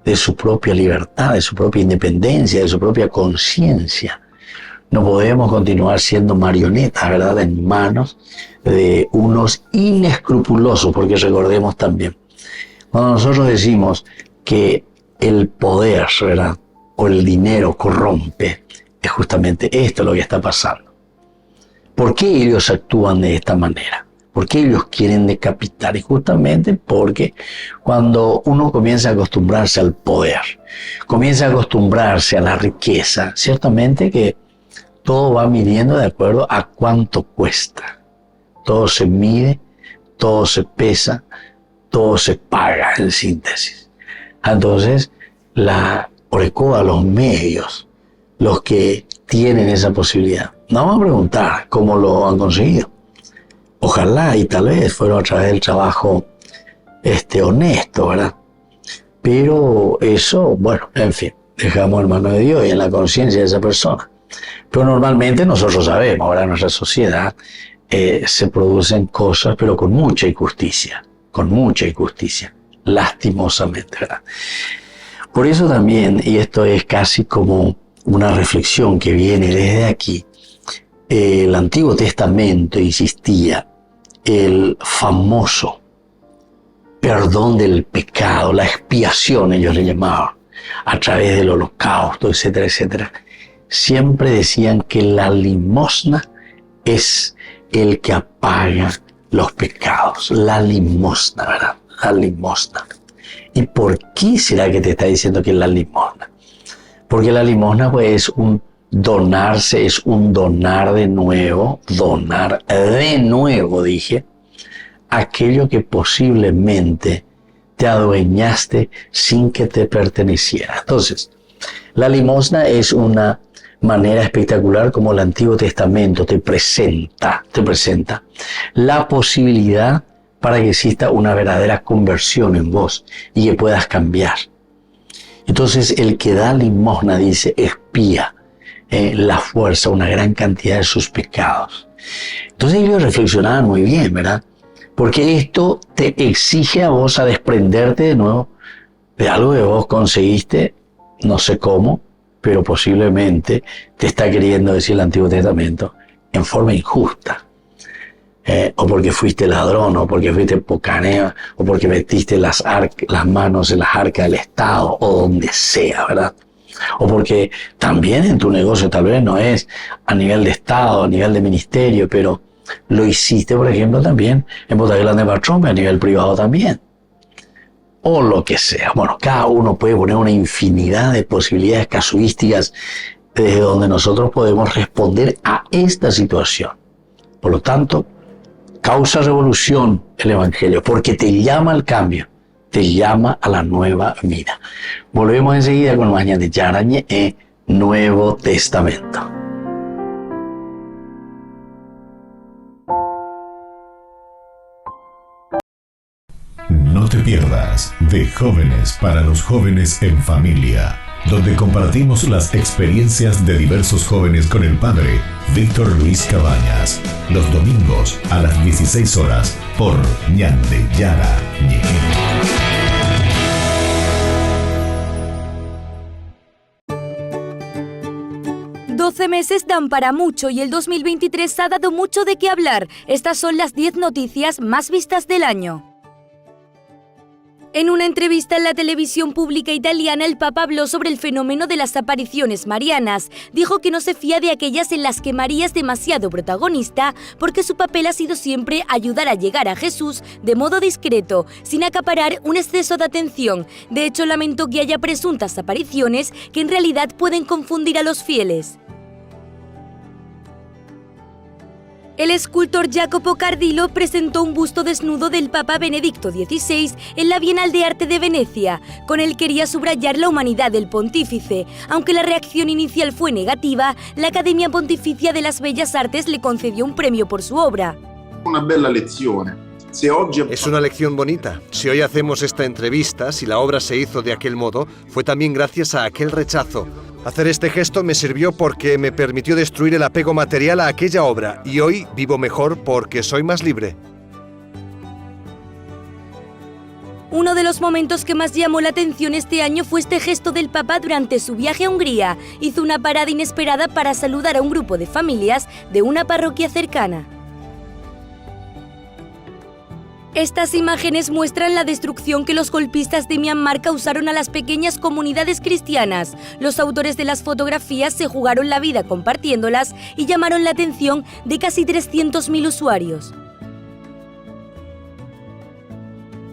de su propia libertad, de su propia independencia, de su propia conciencia. No podemos continuar siendo marionetas, ¿verdad?, en manos de unos inescrupulosos, porque recordemos también, cuando nosotros decimos que el poder, ¿verdad?, o el dinero corrompe, es justamente esto lo que está pasando. ¿Por qué ellos actúan de esta manera? ¿Por qué ellos quieren decapitar? Y justamente porque cuando uno comienza a acostumbrarse al poder, comienza a acostumbrarse a la riqueza, ciertamente que todo va midiendo de acuerdo a cuánto cuesta. Todo se mide, todo se pesa, todo se paga en síntesis. Entonces, la Orecoa, los medios, los que tienen esa posibilidad, no vamos a preguntar cómo lo han conseguido. Ojalá y tal vez fueron a través del trabajo honesto, ¿verdad? Pero eso, bueno, en fin, dejamos en manos de Dios y en la conciencia de esa persona. Pero normalmente nosotros sabemos, ahora en nuestra sociedad se producen cosas, pero con mucha injusticia, lastimosamente, ¿verdad? Por eso también, y esto es casi como una reflexión que viene desde aquí, el Antiguo Testamento insistía el famoso perdón del pecado, la expiación, ellos le llamaban, a través del holocausto, etcétera, etcétera. Siempre decían que la limosna es el que apaga los pecados. La limosna, ¿verdad? La limosna. ¿Y por qué será que te está diciendo que es la limosna? Porque la limosna pues es un donarse, es un donar de nuevo, dije, aquello que posiblemente te adueñaste sin que te perteneciera. Entonces, la limosna es una manera espectacular como el Antiguo Testamento te presenta la posibilidad para que exista una verdadera conversión en vos y que puedas cambiar. Entonces, el que da limosna, dice, expía la fuerza, una gran cantidad de sus pecados. Entonces ellos reflexionaban muy bien, ¿verdad? Porque esto te exige a vos a desprenderte de nuevo de algo que vos conseguiste, no sé cómo, pero posiblemente te está queriendo decir el Antiguo Testamento en forma injusta. O porque fuiste ladrón, o porque fuiste pocaneo, o porque metiste las manos en las arcas del Estado, o donde sea, ¿verdad? O porque también en tu negocio tal vez no es a nivel de Estado, a nivel de ministerio, pero lo hiciste, por ejemplo, también en Botaguelan de Patrón, a nivel privado también. O lo que sea. Bueno, cada uno puede poner una infinidad de posibilidades casuísticas desde donde nosotros podemos responder a esta situación. Por lo tanto, causa revolución el Evangelio, porque te llama al cambio, te llama a la nueva vida. Volvemos enseguida con Mañana de Yarañe en Nuevo Testamento. No te pierdas de Jóvenes para los Jóvenes en Familia, donde compartimos las experiencias de diversos jóvenes con el padre Víctor Luis Cabañas, los domingos a las 16 horas por Ñande Yara Ñe. 12 meses dan para mucho y el 2023 ha dado mucho de qué hablar. Estas son las 10 noticias más vistas del año. En una entrevista en la televisión pública italiana, el Papa habló sobre el fenómeno de las apariciones marianas. Dijo que no se fía de aquellas en las que María es demasiado protagonista, porque su papel ha sido siempre ayudar a llegar a Jesús de modo discreto, sin acaparar un exceso de atención. De hecho, lamentó que haya presuntas apariciones que en realidad pueden confundir a los fieles. El escultor Jacopo Cardillo presentó un busto desnudo del Papa Benedicto XVI en la Bienal de Arte de Venecia. Con él quería subrayar la humanidad del pontífice. Aunque la reacción inicial fue negativa, la Academia Pontificia de las Bellas Artes le concedió un premio por su obra. Una bella lección. Es una lección bonita. Si hoy hacemos esta entrevista, si la obra se hizo de aquel modo, fue también gracias a aquel rechazo. Hacer este gesto me sirvió porque me permitió destruir el apego material a aquella obra y hoy vivo mejor porque soy más libre. Uno de los momentos que más llamó la atención este año fue este gesto del Papa durante su viaje a Hungría. Hizo una parada inesperada para saludar a un grupo de familias de una parroquia cercana. Estas imágenes muestran la destrucción que los golpistas de Myanmar causaron a las pequeñas comunidades cristianas. Los autores de las fotografías se jugaron la vida compartiéndolas y llamaron la atención de casi 300.000 usuarios.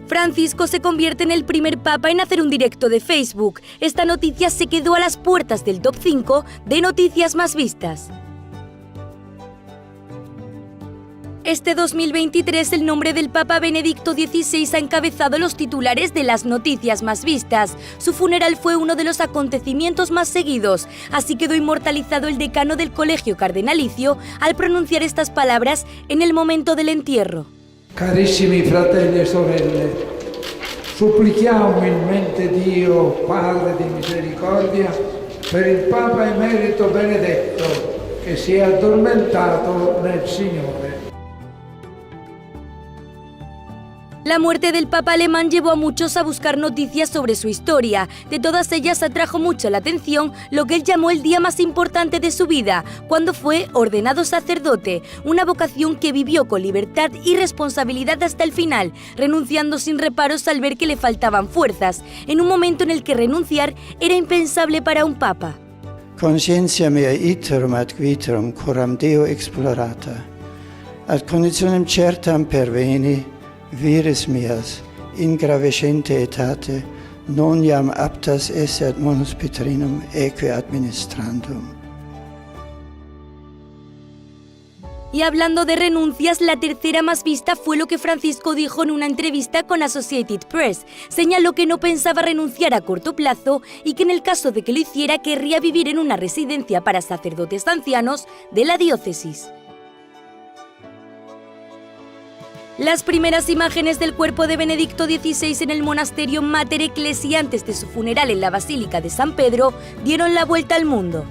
Francisco se convierte en el primer papa en hacer un directo de Facebook. Esta noticia se quedó a las puertas del top 5 de noticias más vistas. Este 2023 el nombre del Papa Benedicto XVI ha encabezado los titulares de las noticias más vistas. Su funeral fue uno de los acontecimientos más seguidos. Así quedó inmortalizado el decano del Colegio Cardenalicio al pronunciar estas palabras en el momento del entierro. Carissimi fratelli e sorelle, supplichiamo umilmente Dio, Padre di misericordia, per il Papa emerito Benedetto, che si è addormentato nel Signore. La muerte del Papa alemán llevó a muchos a buscar noticias sobre su historia. De todas ellas atrajo mucho la atención lo que él llamó el día más importante de su vida, cuando fue ordenado sacerdote, una vocación que vivió con libertad y responsabilidad hasta el final, renunciando sin reparos al ver que le faltaban fuerzas, en un momento en el que renunciar era impensable para un papa. Conscientia mea iterum ad viterum coram Deo explorata, ad conditionem certam perveni, vires mias, in gravescente etate, non iam aptas esse ad monus Petrinum eque administrandum. Y hablando de renuncias, la tercera más vista fue lo que Francisco dijo en una entrevista con Associated Press. Señaló que no pensaba renunciar a corto plazo y que en el caso de que lo hiciera querría vivir en una residencia para sacerdotes ancianos de la diócesis. Las primeras imágenes del cuerpo de Benedicto XVI en el monasterio Mater Ecclesiae antes de su funeral en la Basílica de San Pedro dieron la vuelta al mundo.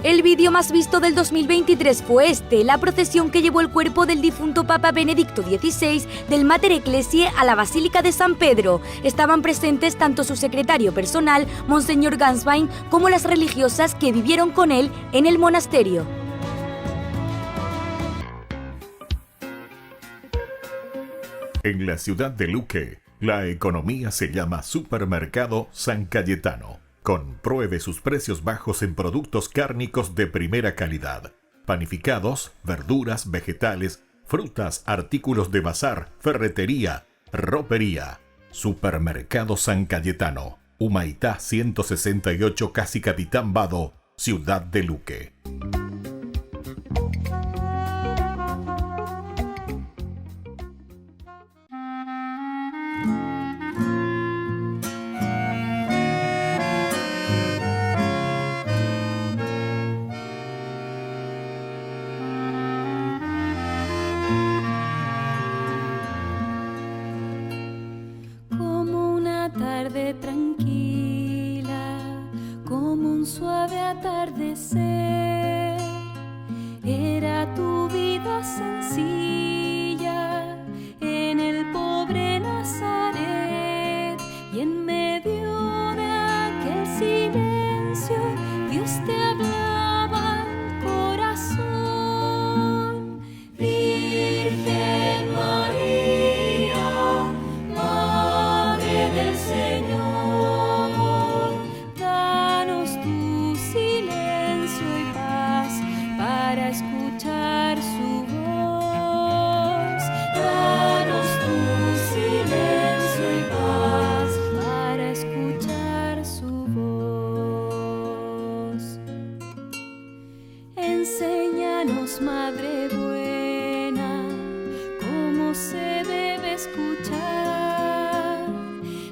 El vídeo más visto del 2023 fue la procesión que llevó el cuerpo del difunto Papa Benedicto XVI del Mater Ecclesiae a la Basílica de San Pedro. Estaban presentes tanto su secretario personal, Monseñor Ganswein, como las religiosas que vivieron con él en el monasterio. En la ciudad de Luque, la economía se llama Supermercado San Cayetano. Compruebe sus precios bajos en productos cárnicos de primera calidad. Panificados, verduras, vegetales, frutas, artículos de bazar, ferretería, ropería. Supermercado San Cayetano. Humaitá 168, Casi Capitán Vado, ciudad de Luque. Tranquila, como un suave atardecer, era tu vida sencilla en el pobre Nazaret, y en medio de aquel silencio del Señor, danos tu silencio y paz para escuchar su voz. Danos tu silencio y paz para escuchar su voz. Enséñanos, Madre buena, cómo se debe escuchar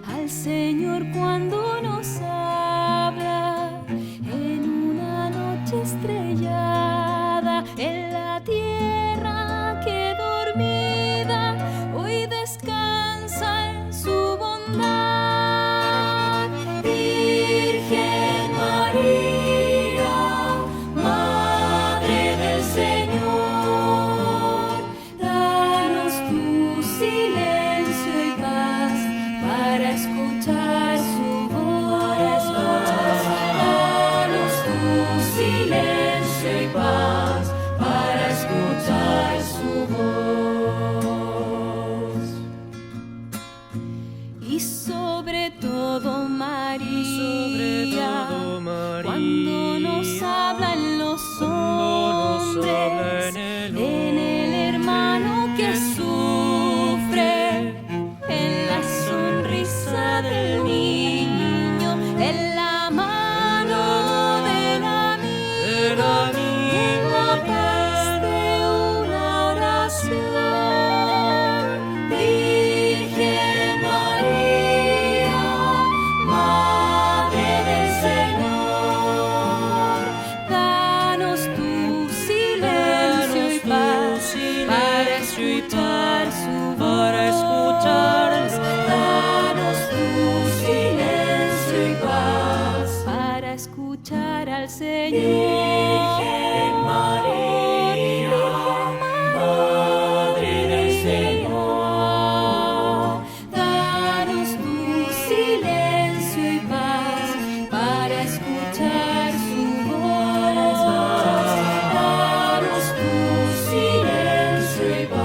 al Señor cuando nos habla en una noche estrellada, en la tierra que dormida hoy descansa en su bondad. Virgen María, Madre del Señor, danos tu silencio y paz para escuchar su voz. Danos tu silencio y paz para escuchar su voz. Y sobre todo María, cuando nos hablan los hombres, en el hermano que sufre, en la sonrisa del niño, en la mano del amigo, en la paz de una oración. Virgen María, Madre del Señor, danos tu silencio y paz para escuchar su voz. Danos tu silencio y paz para escuchar al Señor. Virgen María, Madre del Señor, danos tu silencio y paz para escuchar su voz. Danos tu silencio y paz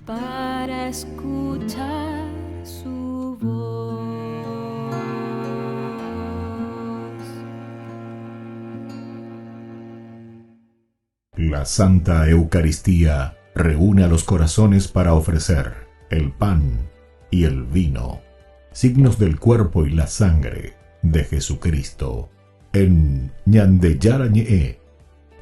para escuchar su voz. La Santa Eucaristía reúne a los corazones para ofrecer el pan y el vino, signos del cuerpo y la sangre de Jesucristo. En Ñandeyarañe'e,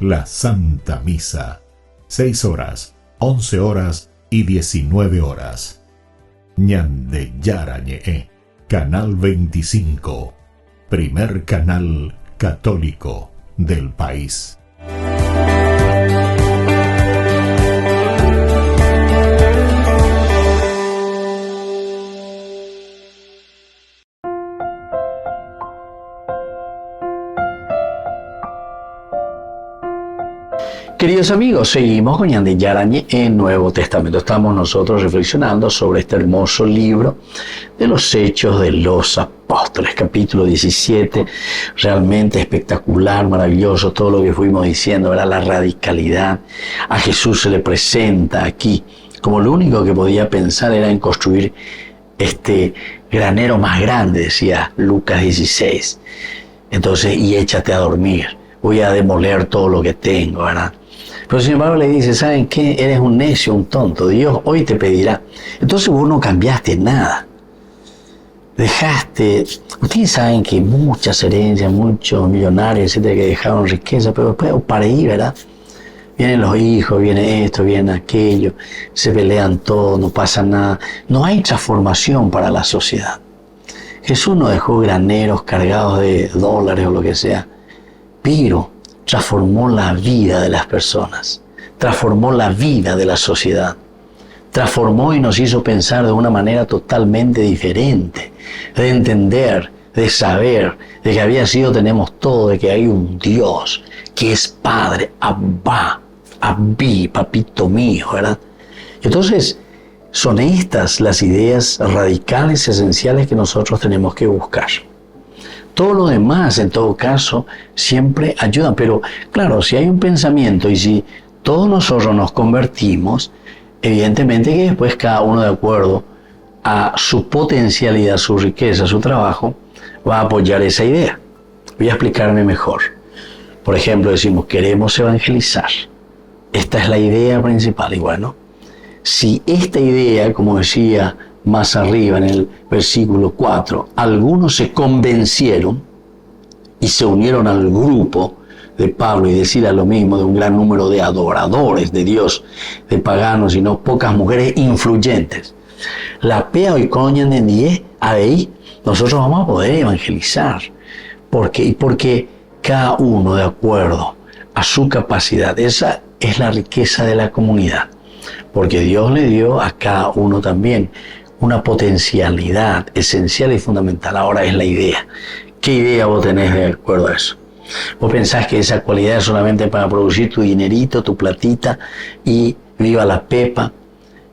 la Santa Misa, 6 horas, 11 horas y 19 horas. Ñandeyarañe'e, Canal 25, primer canal católico del país. Queridos amigos, seguimos con Ñandeyarañe en Nuevo Testamento. Estamos nosotros reflexionando sobre este hermoso libro de los Hechos de los Apóstoles, capítulo 17, realmente espectacular, maravilloso, todo lo que fuimos diciendo, ¿verdad? La radicalidad. A Jesús se le presenta aquí como lo único que podía pensar era en construir este granero más grande, decía Lucas 16. Entonces, y échate a dormir, voy a demoler todo lo que tengo, ¿verdad? Pero sin embargo le dice, ¿saben qué? Eres un necio, un tonto. Dios hoy te pedirá. Entonces vos no cambiaste nada. Dejaste... Ustedes saben que muchas herencias, muchos millonarios, etcétera, que dejaron riqueza, pero después para ahí, ¿verdad? Vienen los hijos, viene esto, viene aquello, se pelean todos, no pasa nada. No hay transformación para la sociedad. Jesús no dejó graneros cargados de dólares o lo que sea, pero transformó la vida de las personas, transformó la vida de la sociedad, transformó y nos hizo pensar de una manera totalmente diferente, de entender, de saber, de que había sido, tenemos todo, de que hay un Dios que es Padre, Abba, Abí, papito mío, ¿verdad? Entonces, son estas las ideas radicales, esenciales que nosotros tenemos que buscar. Todo lo demás, en todo caso, siempre ayuda. Pero, claro, si hay un pensamiento y si todos nosotros nos convertimos, Evidentemente que después cada uno, de acuerdo a su potencialidad, su riqueza, su trabajo, va a apoyar esa idea. Voy a explicarme mejor. Por ejemplo, decimos, queremos evangelizar. Esta es la idea principal. Y bueno, si esta idea, como decía más arriba en el versículo 4, algunos se convencieron y se unieron al grupo de Pablo, y decía lo mismo de un gran número de adoradores de Dios, de paganos, y no pocas mujeres influyentes. La pea hoy coñan en 10, ahí nosotros vamos a poder evangelizar. ¿Por qué? Porque cada uno, de acuerdo a su capacidad, esa es la riqueza de la comunidad. Porque Dios le dio a cada uno también una potencialidad esencial y fundamental. Ahora es la idea. ¿Qué idea vos tenés de acuerdo a eso? ¿Vos pensás que esa cualidad es solamente para producir tu dinerito, tu platita y viva la pepa?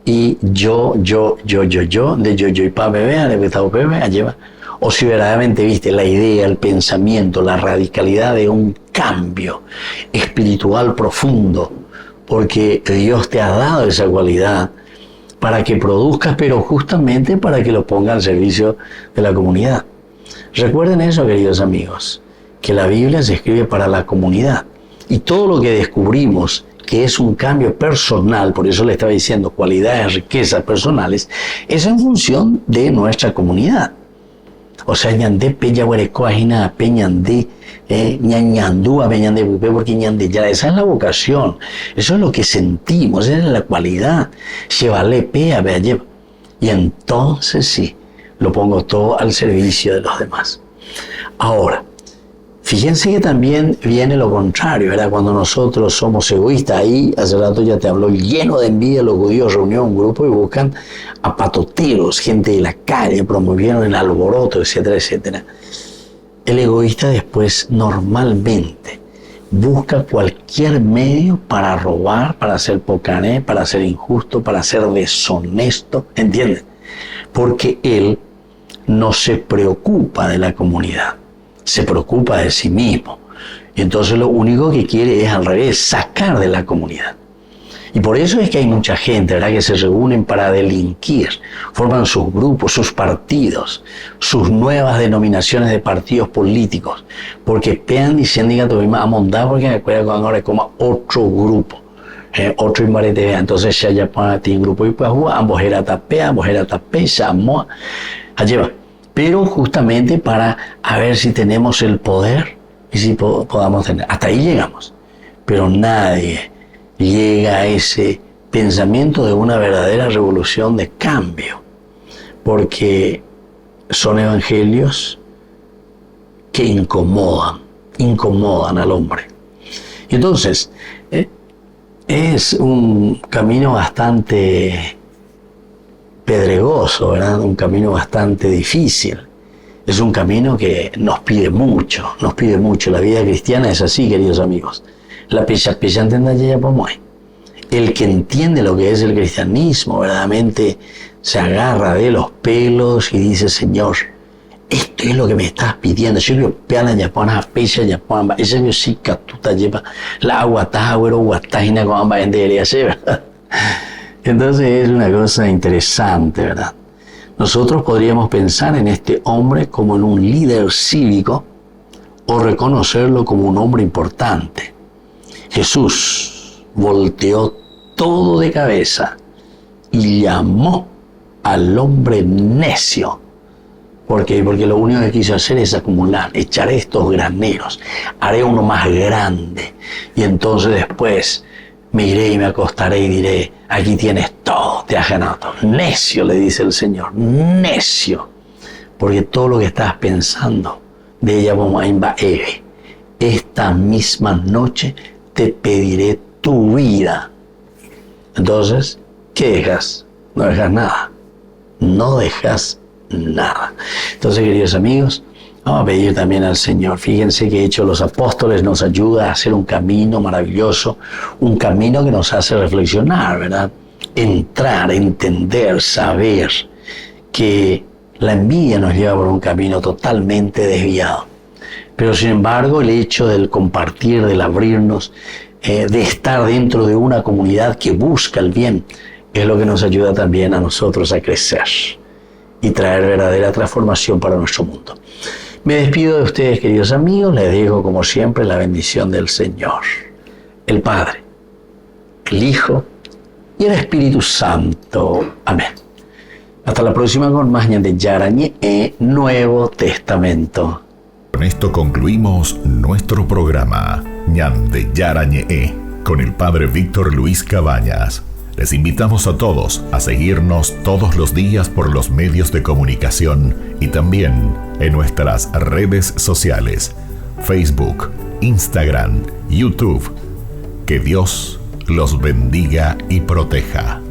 Y yo, de yo y pa bebé, de betao bebé, lleva. O si verdaderamente viste la idea, el pensamiento, la radicalidad de un cambio espiritual profundo, porque Dios te ha dado esa cualidad para que produzcas, pero justamente para que lo ponga al servicio de la comunidad. Recuerden eso, queridos amigos, que la Biblia se escribe para la comunidad. Y todo lo que descubrimos que es un cambio personal, por eso le estaba diciendo cualidades, riquezas personales, es en función de nuestra comunidad. O sea, ñandé peya huerecoajina peñandé, ñañandúa peñandé, porque ñandé ya, esa es la vocación, eso es lo que sentimos, esa es la cualidad. Llévale pea, vea, lleva. Y entonces sí, lo pongo todo al servicio de los demás. Ahora, fíjense que también viene lo contrario, ¿verdad? Cuando nosotros somos egoístas, ahí hace rato ya te habló, lleno de envidia, los judíos reunieron un grupo y buscan a patoteros, gente de la calle, promovieron el alboroto, etcétera, etcétera. El egoísta después normalmente busca cualquier medio para robar, para ser pocané, para ser injusto, para ser deshonesto, ¿entienden? Porque él no se preocupa de la comunidad, se preocupa de sí mismo. Y entonces lo único que quiere es al revés, sacar de la comunidad. Y por eso es que hay mucha gente, ¿verdad?, que se reúnen para delinquir, forman sus grupos, sus partidos, sus nuevas denominaciones de partidos políticos, porque pean diciendo que tuvimos a montar porque me acuerdo cuando ahora como otro grupo, otro imbarete, entonces ya ponen un grupo y pues ambos era tapea, llamó, allá. Pero justamente para a ver si tenemos el poder y si podamos tener. Hasta ahí llegamos. Pero nadie llega a ese pensamiento de una verdadera revolución de cambio. Porque son evangelios que incomodan al hombre. Y entonces, es un camino bastante pedregoso, ¿verdad? Un camino bastante difícil. Es un camino que nos pide mucho. La vida cristiana es así, queridos amigos. La pecha entiende ya como es. El que entiende lo que es el cristianismo verdaderamente se agarra de los pelos y dice, Señor, esto es lo que me estás pidiendo. Yo quiero peala ya pones a pecha ya pones, ese yo sí que tú te llevas la agua güero guatajina con ambas gente debería ser, ¿verdad? Entonces es una cosa interesante, ¿verdad? Nosotros podríamos pensar en este hombre como en un líder cívico o reconocerlo como un hombre importante. Jesús volteó todo de cabeza y llamó al hombre necio. ¿Por qué? Porque lo único que quiso hacer es acumular, echar estos graneros, haré uno más grande y entonces después me iré y me acostaré y diré, aquí tienes todo, te has ganado todo. Necio, le dice el Señor, necio, porque todo lo que estás pensando de ella vamos a invadir. Esta misma noche te pediré tu vida. Entonces, ¿qué dejas? No dejas nada. No dejas nada. Entonces, queridos amigos, vamos a pedir también al Señor. Fíjense que Hechos de los Apóstoles nos ayuda a hacer un camino maravilloso, un camino que nos hace reflexionar, ¿verdad? Entrar, entender, saber que la envidia nos lleva por un camino totalmente desviado. Pero sin embargo, el hecho del compartir, del abrirnos, de estar dentro de una comunidad que busca el bien, es lo que nos ayuda también a nosotros a crecer y traer verdadera transformación para nuestro mundo. Me despido de ustedes, queridos amigos, les dejo como siempre la bendición del Señor, el Padre, el Hijo y el Espíritu Santo. Amén. Hasta la próxima con más Ñande Yarañe, Nuevo Testamento. Con esto concluimos nuestro programa Ñande Yarañe con el Padre Víctor Luis Cabañas. Les invitamos a todos a seguirnos todos los días por los medios de comunicación y también en nuestras redes sociales, Facebook, Instagram, YouTube. Que Dios los bendiga y proteja.